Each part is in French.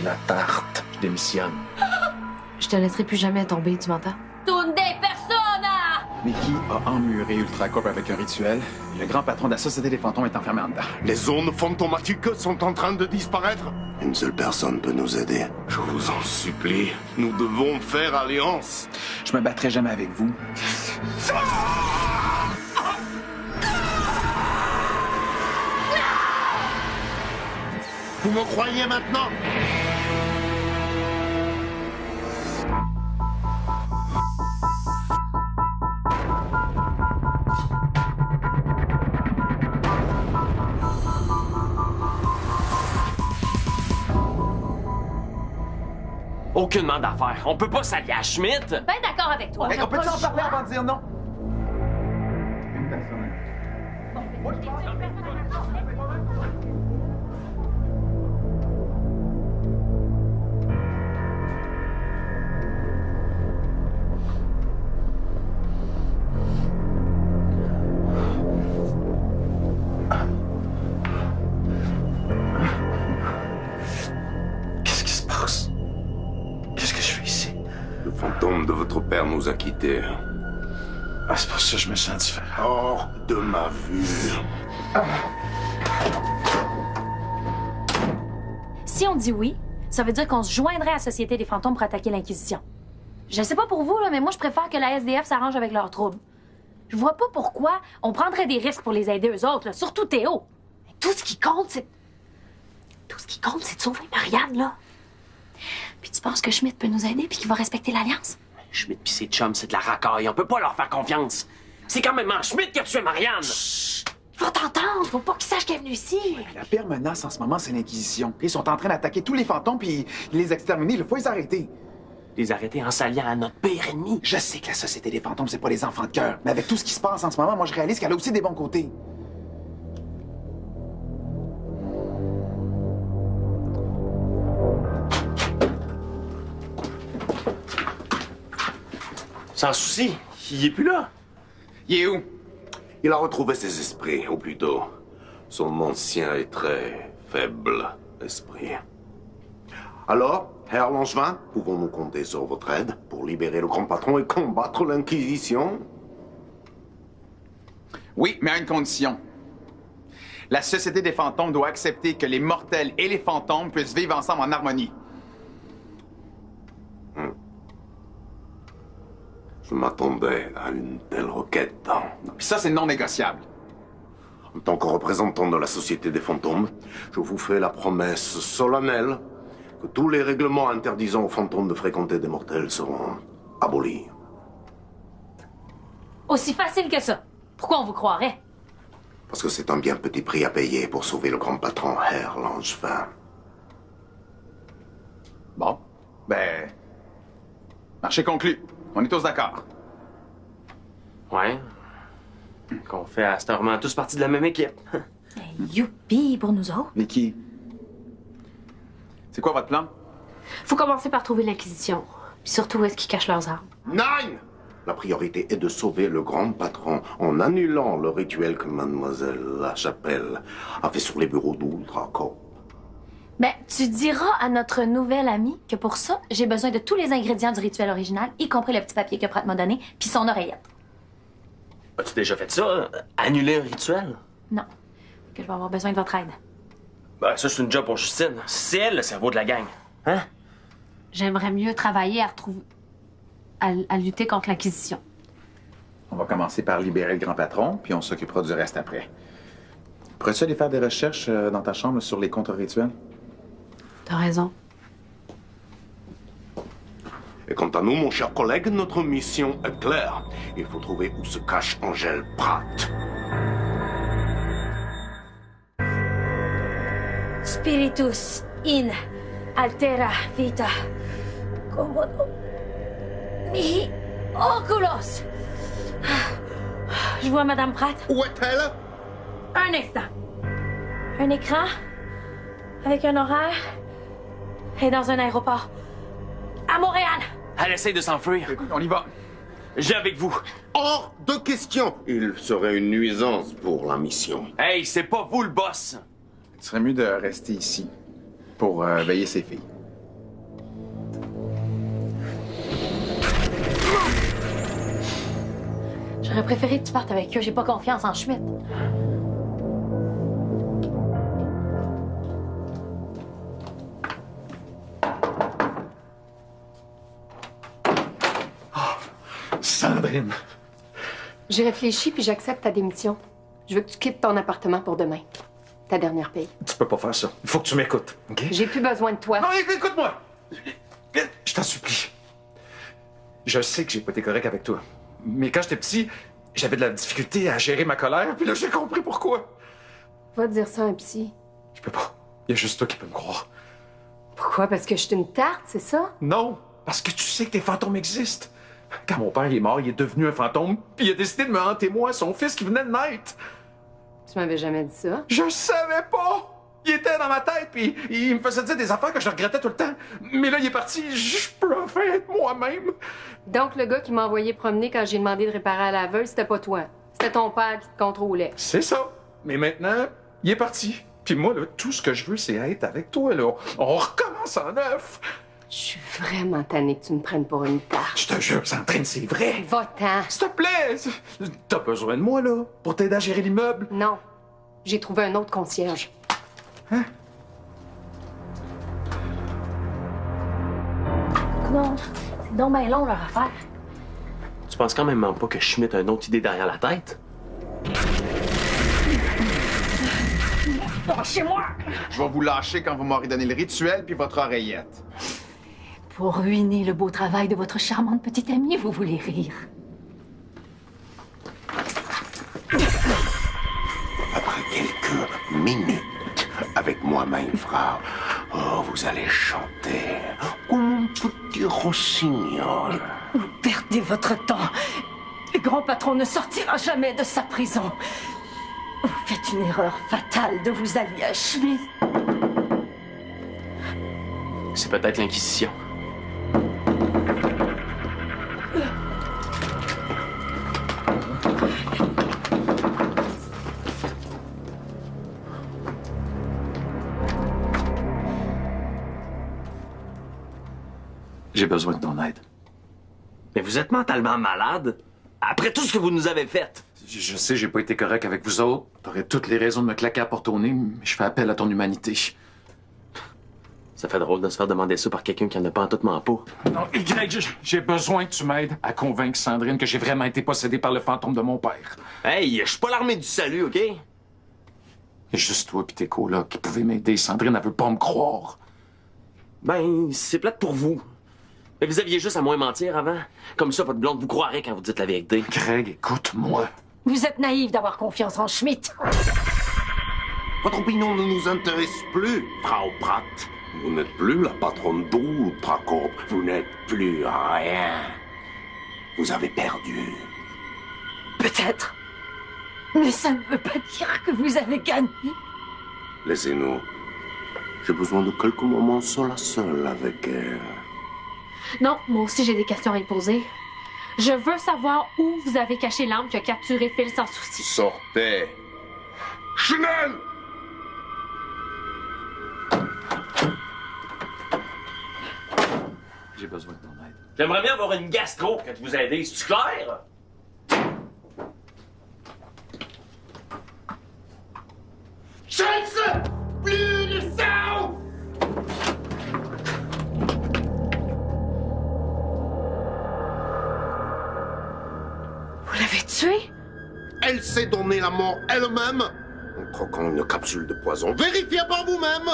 La tarte, je démissionne. Je te laisserai plus jamais tomber, tu m'entends? Tunde persona! Mickey a emmuré Ultracorp avec un rituel. Le grand patron de la Société des fantômes est enfermé en dedans. Les zones fantomatiques sont en train de disparaître. Une seule personne peut nous aider. Je vous en supplie, nous devons faire alliance. Je me battrai jamais avec vous. Vous me croyez maintenant? Aucunement d'affaires. On peut pas s'allier à Schmidt. Ben d'accord avec toi. Hey, on peut en parler avant de dire non? Qu'est-ce qui se passe? Qu'est-ce que je fais ici? Le fantôme de votre père nous a quittés. Ah, c'est pour ça que je me sens différent. Hors de ma vue. Si on dit oui, ça veut dire qu'on se joindrait à la Société des fantômes pour attaquer l'Inquisition. Je sais pas pour vous, là, mais moi, je préfère que la SDF s'arrange avec leurs troubles. Je vois pas pourquoi on prendrait des risques pour les aider eux autres, là, surtout Théo. Tout ce qui compte, c'est... Tout ce qui compte, c'est de sauver Marianne, là. Puis tu penses que Schmidt peut nous aider puis qu'il va respecter l'Alliance? Schmidt pis ses chums, c'est de la racaille. On peut pas leur faire confiance. C'est quand même Schmidt qui a tué Marianne. Il va t'entendre, faut pas qu'il sache qu'elle est venue ici. La pire menace en ce moment, c'est l'Inquisition. Ils sont en train d'attaquer tous les fantômes puis les exterminer. Il faut les arrêter. Les arrêter en s'alliant à notre pire ennemi. Je sais que la Société des fantômes, c'est pas les enfants de cœur. Mais avec tout ce qui se passe en ce moment, moi, je réalise qu'elle a aussi des bons côtés. Sans souci, il est plus là. Il est où? Il a retrouvé ses esprits, ou plutôt, son ancien et très faible esprit. Alors, Herr Langevin, pouvons-nous compter sur votre aide pour libérer le grand patron et combattre l'Inquisition? Oui, mais à une condition. La Société des fantômes doit accepter que les mortels et les fantômes puissent vivre ensemble en harmonie. Je m'attendais à une telle requête. Puis ça, c'est non négociable. En tant que représentant de la Société des fantômes, je vous fais la promesse solennelle que tous les règlements interdisant aux fantômes de fréquenter des mortels seront abolis. Aussi facile que ça. Pourquoi on vous croirait? Parce que c'est un bien petit prix à payer pour sauver le grand patron, Herr Langevin. Bon, ben... marché conclu. On est tous d'accord. Ouais. Qu'on fait à cette heure tous partie de la même équipe. Youpi pour nous autres. Vicky, c'est quoi votre plan? Faut commencer par trouver l'Inquisition. Puis surtout, où est-ce qu'ils cachent leurs armes? Nine! La priorité est de sauver le grand patron en annulant le rituel que Mademoiselle Lachapelle a fait sur les bureaux d'Ultracorp. Ben, tu diras à notre nouvelle amie que pour ça, j'ai besoin de tous les ingrédients du rituel original, y compris le petit papier que Pratt m'a donné, puis son oreillette. As-tu déjà fait ça? Annuler un rituel? Non. Que je vais avoir besoin de votre aide. Ben, ça, c'est une job pour Justine. C'est elle, le cerveau de la gang. Hein? J'aimerais mieux travailler à retrouver... à lutter contre l'Inquisition. On va commencer par libérer le grand patron, puis on s'occupera du reste après. Pourrais-tu aller faire des recherches dans ta chambre sur les contre-rituels? T'as raison. Et quant à nous, mon cher collègue, notre mission est claire. Il faut trouver où se cache Angèle Pratt. Spiritus in altera vita commodo mihi oculos. Je vois Madame Pratt. Où est-elle? Un instant. Un écran avec un horaire et dans un aéroport à Montréal. Elle essaye de s'enfuir. Écoute, on y va. J'ai avec vous. Hors de question. Il serait une nuisance pour la mission. Hey, c'est pas vous le boss. Il serait mieux de rester ici pour veiller ses filles. J'aurais préféré que tu partes avec eux. J'ai pas confiance en Schmidt. Sandrine! J'ai réfléchi puis j'accepte ta démission. Je veux que tu quittes ton appartement pour demain. Ta dernière paye. Tu peux pas faire ça. Il faut que tu m'écoutes, OK? J'ai plus besoin de toi. Non, écoute-moi! Je t'en supplie. Je sais que j'ai pas été correct avec toi. Mais quand j'étais petit, j'avais de la difficulté à gérer ma colère, puis là, j'ai compris pourquoi. Va dire ça à un psy. Je peux pas. Il y a juste toi qui peux me croire. Pourquoi? Parce que je suis une tarte, c'est ça? Non, parce que tu sais que tes fantômes existent. Quand mon père est mort, il est devenu un fantôme, puis il a décidé de me hanter moi, son fils qui venait de naître. Tu m'avais jamais dit ça. Je savais pas! Il était dans ma tête, puis il me faisait dire des affaires que je regrettais tout le temps. Mais là, il est parti, je peux enfin être moi-même. Donc, le gars qui m'a envoyé promener quand j'ai demandé de réparer la laveuse, c'était pas toi. C'était ton père qui te contrôlait. C'est ça. Mais maintenant, il est parti. Puis moi, là, tout ce que je veux, c'est être avec toi, là. On recommence en neuf. Je suis vraiment tannée que tu me prennes pour une tarte. Je te jure, Sandrine, c'est vrai. Va-t'en. S'il te plaît, t'as besoin de moi, là, pour t'aider à gérer l'immeuble. Non. J'ai trouvé un autre concierge. Hein? Non, c'est donc bien long leur affaire. Tu penses quand même pas que Schmidt a une autre idée derrière la tête? Lâchez-moi! Je vais vous lâcher quand vous m'aurez donné le rituel puis votre oreillette. Pour ruiner le beau travail de votre charmante petite amie, vous voulez rire. Après quelques minutes avec moi-même, frère, oh, vous allez chanter comme un petit rossignol. Vous perdez votre temps. Le grand patron ne sortira jamais de sa prison. Vous faites une erreur fatale de vous allier à Schmidt. C'est peut-être l'Inquisition. J'ai besoin de ton aide. Mais vous êtes mentalement malade? Après tout ce que vous nous avez fait! Je sais, j'ai pas été correct avec vous autres. T'aurais toutes les raisons de me claquer à porte au nez, mais je fais appel à ton humanité. Ça fait drôle de se faire demander ça par quelqu'un qui en a pas en tout pas. Non, Greg, j'ai besoin que tu m'aides à convaincre Sandrine que j'ai vraiment été possédé par le fantôme de mon père. Hey, je suis pas l'armée du salut, OK? Il y a juste toi pis tes colocs qui pouvaient m'aider. Sandrine, elle veut pas me croire. Ben, c'est plate pour vous. Mais vous aviez juste à moins mentir avant. Comme ça, votre blonde vous croirait quand vous dites la vérité. Greg, écoute-moi. Vous êtes naïf d'avoir confiance en Schmidt. Votre opinion ne nous intéresse plus, Frau Pratt. Vous n'êtes plus la patronne d'Ultracorp. Vous n'êtes plus rien. Vous avez perdu. Peut-être. Mais ça ne veut pas dire que vous avez gagné. Laissez-nous. J'ai besoin de quelques moments seul à seul avec elle. Non, moi aussi j'ai des questions à lui poser. Je veux savoir où vous avez caché l'arme qui a capturé Phil sans souci. Sortez. Chanel! J'ai besoin de ton aide. J'aimerais bien avoir une gastro quand vous aider. C'est-tu clair? Chance! Plus de sang! Vous l'avez tué? Elle s'est donné la mort elle-même en croquant une capsule de poison. Vérifiez par vous-même!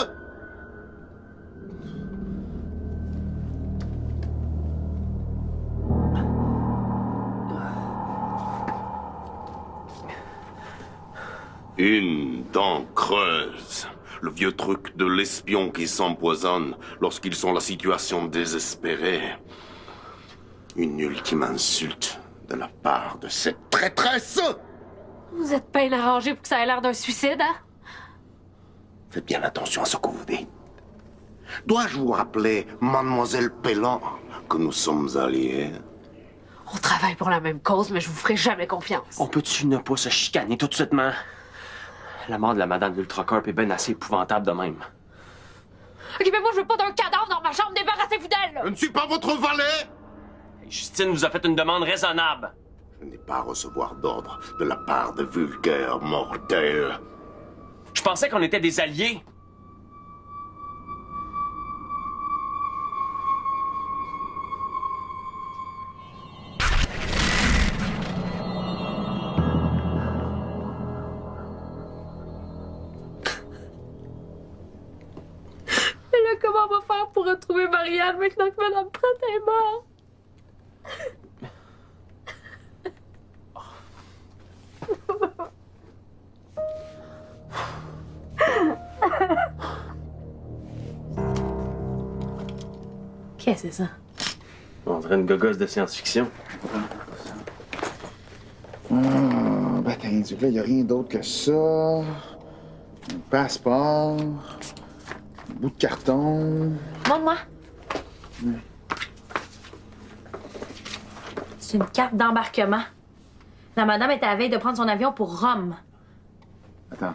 Une dent creuse. Le vieux truc de l'espion qui s'empoisonne lorsqu'ils sont la situation désespérée. Une ultime insulte de la part de cette traîtresse. Vous êtes bien arrangé pour que ça ait l'air d'un suicide, hein? Faites bien attention à ce que vous dites. Dois-je vous rappeler, mademoiselle Pellan, que nous sommes alliés? On travaille pour la même cause, mais je vous ferai jamais confiance. On peut-tu ne pas se chicaner tout de suite, man? La mort de la madame d'Ultracorp est bien assez épouvantable de même. Ok, mais moi je veux pas d'un cadavre dans ma chambre, débarrassez-vous d'elle! Je ne suis pas votre valet! Justine nous a fait une demande raisonnable. Je n'ai pas à recevoir d'ordre de la part de vulgaires mortels. Je pensais qu'on était des alliés. Mais là, comment on va faire pour retrouver Marianne maintenant que Madame Pratt est morte? Qu'est-ce que c'est ça? On dirait une gogosse de science-fiction. Ben, t'as rien dit là, y a rien d'autre que ça. Un passeport. Un bout de carton. Montre-moi. C'est une carte d'embarquement. La madame était à la veille de prendre son avion pour Rome. Attends.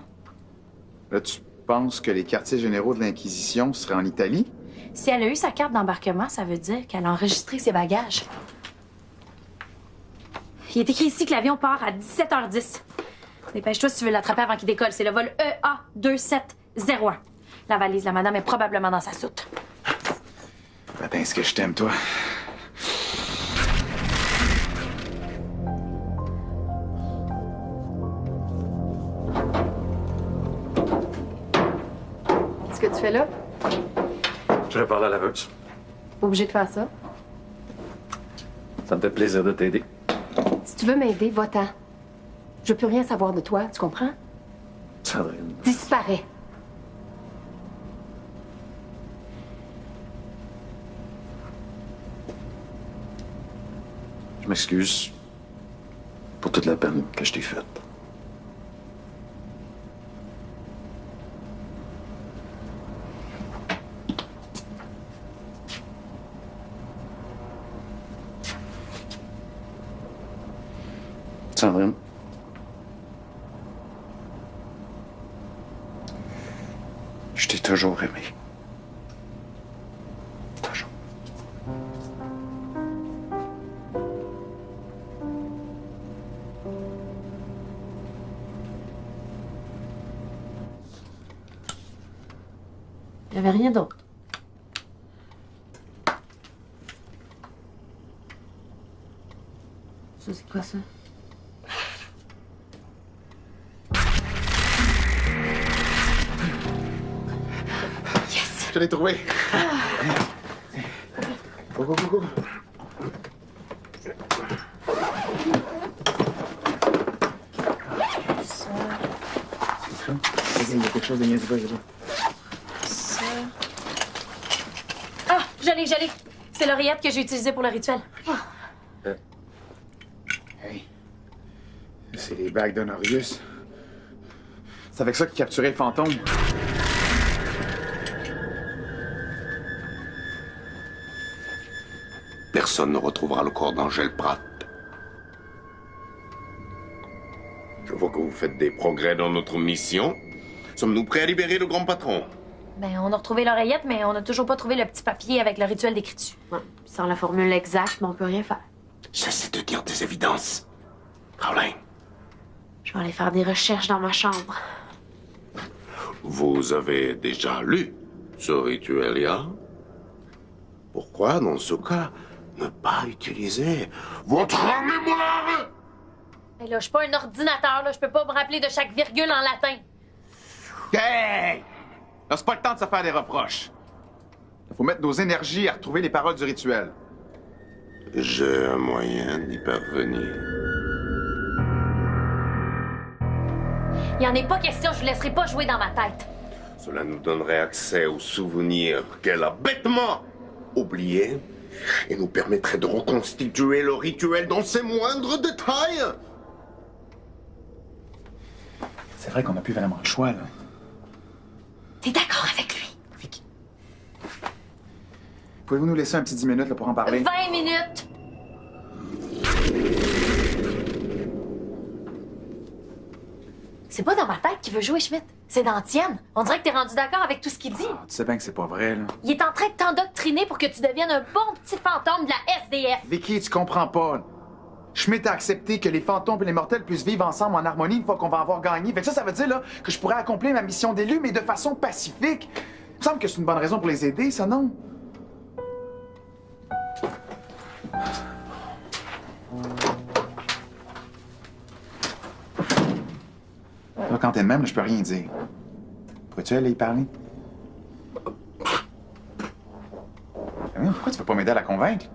Là, tu penses que les quartiers généraux de l'Inquisition seraient en Italie? Si elle a eu sa carte d'embarquement, ça veut dire qu'elle a enregistré ses bagages. Il est écrit ici que l'avion part à 17h10. Dépêche-toi si tu veux l'attraper avant qu'il décolle. C'est le vol EA 2701. La valise de la madame est probablement dans sa soute. Attends, est-ce que je t'aime, toi? Qu'est-ce que tu fais là? Je vais parler à la laveuse. Pas obligé de faire ça. Ça me fait plaisir de t'aider. Si tu veux m'aider, va-t'en. Je veux plus rien savoir de toi, tu comprends? Sandrine. Disparais. Je m'excuse pour toute la peine que je t'ai faite. Sandrine. Je t'ai toujours aimé. Toujours. Il n'y avait rien d'autre. Ça, c'est quoi ça? Je l'ai trouvé. Go, go, go, go. Ça, Il y a quelque chose de niaiseux, là. ça... Ah! Je l'ai. C'est l'oreillette que j'ai utilisée pour le rituel. Hey. C'est les bagues d'Honorius. C'est avec ça qu'il capturait le fantôme. Personne ne retrouvera le corps d'Angèle Pratt. Je vois que vous faites des progrès dans notre mission. Sommes-nous prêts à libérer le grand patron? Ben, on a retrouvé l'oreillette, mais on n'a toujours pas trouvé le petit papier avec le rituel décrit dessus. Ouais, sans la formule exacte, mais on peut rien faire. J'essaie de dire des évidences. Caroline, Je vais aller faire des recherches dans ma chambre. vous avez déjà lu ce rituel hier? Pourquoi, dans ce cas, ne pas utiliser votre mémoire? Mais là, je suis pas un ordinateur, là. Je peux pas me rappeler de chaque virgule en latin. Hey! Là, c'est pas le temps de se faire des reproches. Il faut mettre nos énergies à retrouver les paroles du rituel. J'ai un moyen d'y parvenir. Il y en est pas question, je vous laisserai pas jouer dans ma tête. Cela nous donnerait accès aux souvenirs qu'elle a bêtement oubliés et nous permettrait de reconstituer le rituel dans ses moindres détails. C'est vrai qu'on n'a plus vraiment le choix, là. T'es d'accord avec lui? Vicky. Pouvez-vous nous laisser un petit 10 minutes là, pour en parler? 20 minutes! C'est pas dans ma tête qu'il veut jouer, Schmidt. C'est dans la tienne. On dirait que t'es rendu d'accord avec tout ce qu'il dit. Ah, tu sais bien que c'est pas vrai, là. Il est en train de t'endoctriner pour que tu deviennes un bon petit fantôme de la SDF. Vicky, tu comprends pas. Schmidt a accepté que les fantômes et les mortels puissent vivre ensemble en harmonie une fois qu'on va avoir gagné. Fait que ça veut dire là, que je pourrais accomplir ma mission d'élu, mais de façon pacifique. Il me semble que c'est une bonne raison pour les aider, ça, non? Là, quand t'es de même, là, je peux rien dire. Pourrais-tu aller y parler? Pourquoi tu peux pas m'aider à la convaincre?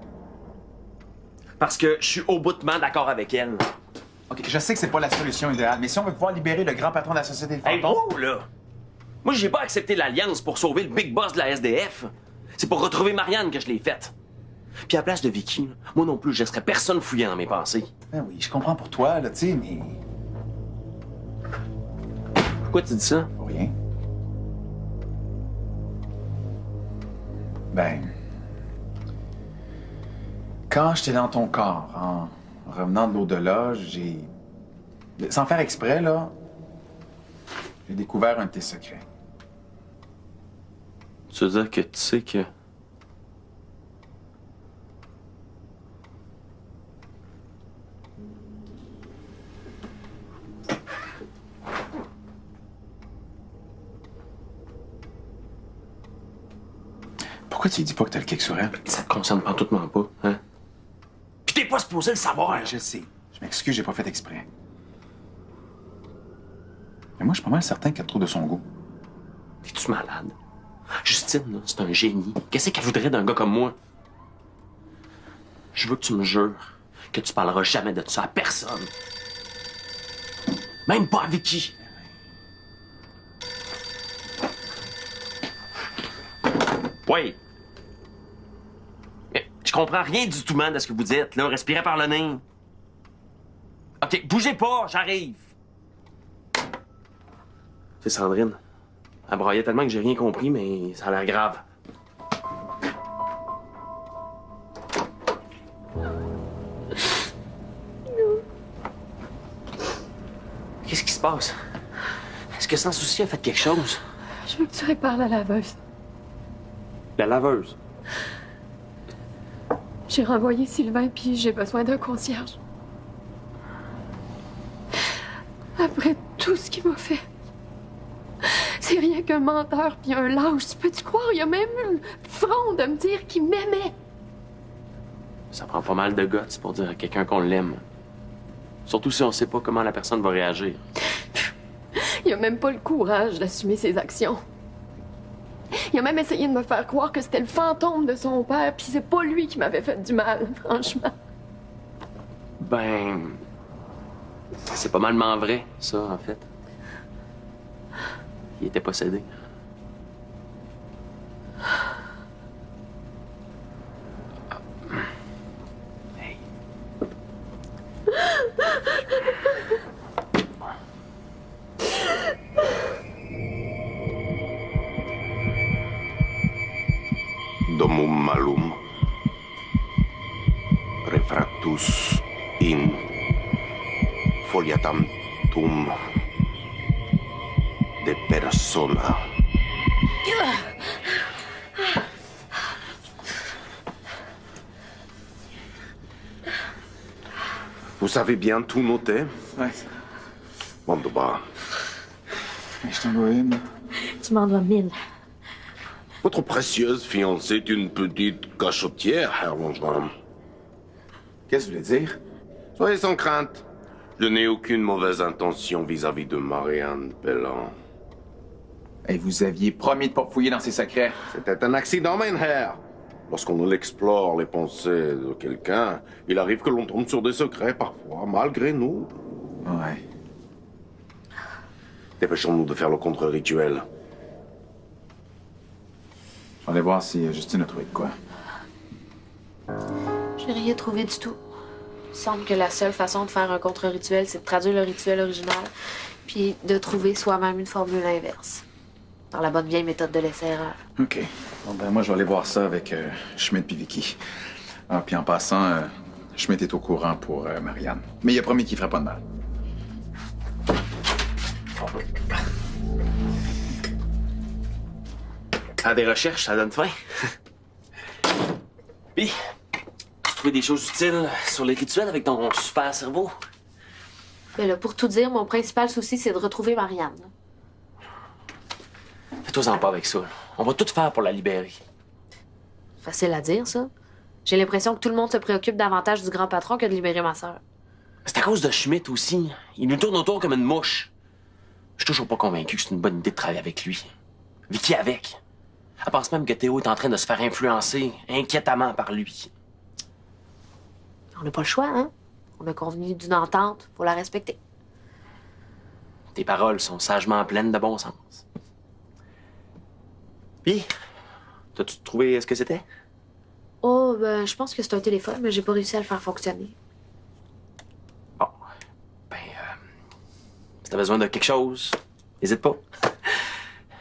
Parce que je suis au bout de main d'accord avec elle. OK, je sais que c'est pas la solution idéale, mais si on veut pouvoir libérer le grand patron de la Société des Hey, fantômes... wow, là! Moi, j'ai pas accepté l'Alliance pour sauver le big boss de la SDF. C'est pour retrouver Marianne que je l'ai faite. Puis à la place de Vicky, là, moi non plus, je laisserais personne fouiller dans mes pensées. Ben oui, je comprends pour toi, là, tu sais, mais... Pourquoi tu dis ça? Pour rien. Ben... Quand j'étais dans ton corps, en revenant de l'au-delà, j'ai... Sans faire exprès, là, j'ai découvert un de tes secrets. Tu veux dire que tu sais que... Pourquoi tu lui dis pas que t'as le kick sur elle? Ça te concerne pas tout pas, hein? Puis t'es pas supposé le savoir! Je sais. Je m'excuse, j'ai pas fait exprès. Mais moi, je suis pas mal certain qu'elle trouve de son goût. T'es-tu malade? Justine, là, c'est un génie. Qu'est-ce qu'elle voudrait d'un gars comme moi? Je veux que tu me jures que tu parleras jamais de ça à personne. Même pas à Vicky. Oui. Mais je comprends rien du tout, man, de ce que vous dites, là. Respirez par le nez. OK, bougez pas, j'arrive. C'est Sandrine. Elle broyait tellement que j'ai rien compris, mais ça a l'air grave. Qu'est-ce qui se passe? Est-ce que Sans Souci a fait quelque chose? Je veux que tu répares la laveuse. La laveuse? J'ai renvoyé Sylvain, puis j'ai besoin d'un concierge. Après tout ce qu'il m'a fait. C'est rien qu'un menteur puis un lâche. Tu peux-tu croire? Il a même eu le front de me dire qu'il m'aimait. Ça prend pas mal de guts pour dire à quelqu'un qu'on l'aime. Surtout si on sait pas comment la personne va réagir. Il a même pas le courage d'assumer ses actions. Il a même essayé de me faire croire que c'était le fantôme de son père, puis c'est pas lui qui m'avait fait du mal, franchement. Ben... C'est pas malement vrai, ça, en fait. Il était possédé. Hey. Domum malum refractus in foliatam tum de persona. Vous avez bien tout noté? Ouais. Bon, bah. Je t'en dois une. Tu m'en dois 1000. Votre précieuse fiancée est une petite cachotière, Herr Langevin. Qu'est-ce que tu voulais dire? Soyez sans crainte. Je n'ai aucune mauvaise intention vis-à-vis de Marianne Bellan. Et vous aviez promis de pas fouiller dans ses secrets. C'était un accident, mein Herr. Lorsqu'on explore les pensées de quelqu'un, il arrive que l'on tombe sur des secrets, parfois, malgré nous. Ouais. Dépêchons-nous de faire le contre-rituel. Je vais aller voir si Justine a trouvé de quoi. J'ai rien trouvé du tout. Il semble que la seule façon de faire un contre-rituel, c'est de traduire le rituel original, puis de trouver soi-même une formule inverse. Dans la bonne vieille méthode de l'essai-erreur. OK. Bon, ben moi, je vais aller voir ça avec Schmidt puis Vicky. Ah, puis en passant, Schmidt est au courant pour Marianne. Mais il a promis qu'il ferait pas de mal. À des recherches, ça donne faim. Puis, trouvé des choses utiles sur les rituels avec ton super cerveau? Mais là, pour tout dire, mon principal souci, c'est de retrouver Marianne. Fais-toi-en pas avec ça. On va tout faire pour la libérer. Facile à dire, ça. J'ai l'impression que tout le monde se préoccupe davantage du grand patron que de libérer ma sœur. C'est à cause de Schmidt aussi. Il nous tourne autour comme une mouche. Je suis toujours pas convaincu que c'est une bonne idée de travailler avec lui. Vicky avec. Elle pense même que Théo est en train de se faire influencer inquiétamment par lui. On n'a pas le choix, hein? On a convenu d'une entente. Faut la respecter. Tes paroles sont sagement pleines de bon sens. Puis, t'as-tu trouvé ce que c'était? Oh, ben, je pense que c'est un téléphone, mais j'ai pas réussi à le faire fonctionner. Bon. Si t'as besoin de quelque chose, n'hésite pas.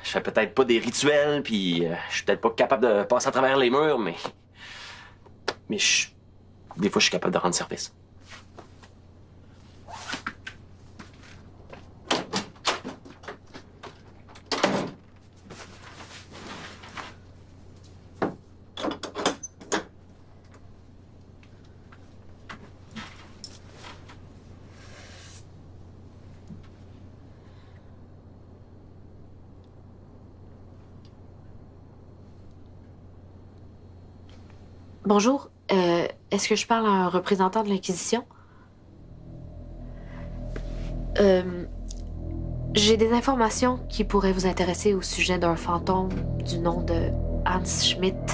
Je fais peut-être pas des rituels, puis je suis peut-être pas capable de passer à travers les murs, mais... Des fois, je suis capable de rendre service. Bonjour, est-ce que je parle à un représentant de l'Inquisition? J'ai des informations qui pourraient vous intéresser au sujet d'un fantôme du nom de Hans Schmidt